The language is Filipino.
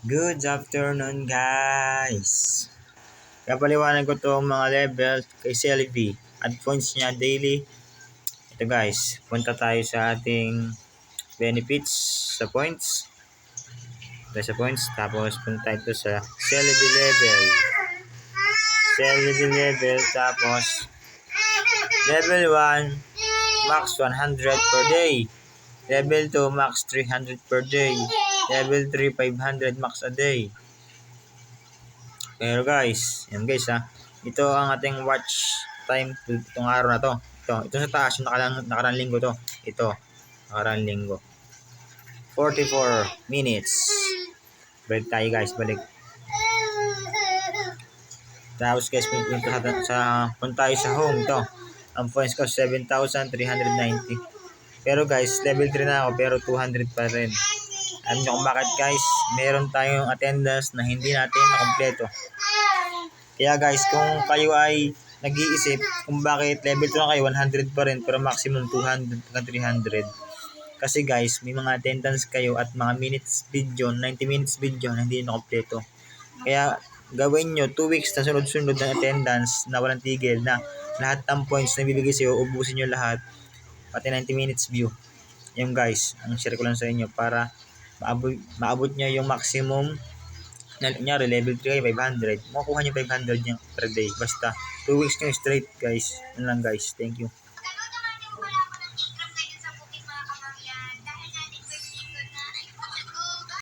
Good afternoon, guys. Kapaliwanag ko to mga level kay Selby at points niya daily. Ito guys, punta tayo sa ating benefits sa points. Tapos punta ito sa Selby level. Tapos level 1, max 100 per day. Level 2, max 300 per day. Level 3, 500 max a day. Pero guys, yan guys ha. Ito ang ating watch time itong araw na to. Ito sa taas, yung nakarang linggo to. Ito, nakarang linggo. 44 minutes. Balik tayo guys, balik. Tapos guys, punta tayo sa home to. Ang points ko 7,390. Pero guys, level 3 na ako pero 200 pa rin. Alam nyo kung bakit guys, meron tayong attendance na hindi natin nakompleto. Kaya guys, kung kayo ay nag-iisip kung bakit level 2 na kayo, 100 pa rin pero maximum 200 hanggang 300. Kasi guys, may mga attendance kayo at mga minutes video, 90 minutes video na hindi nakompleto. Kaya gawin nyo 2 weeks na sunod-sunod ng attendance na walang tigil na lahat ng points na bibigay sa'yo, ubusin nyo lahat. Pati 90 minutes view. Yung guys, ang share ko lang sa inyo para maabot nyo yung maximum na kunyari level 3 kayo 500, makukuha nyo 500 nyo per day basta 2 weeks nyo straight guys. Yun lang guys, thank you.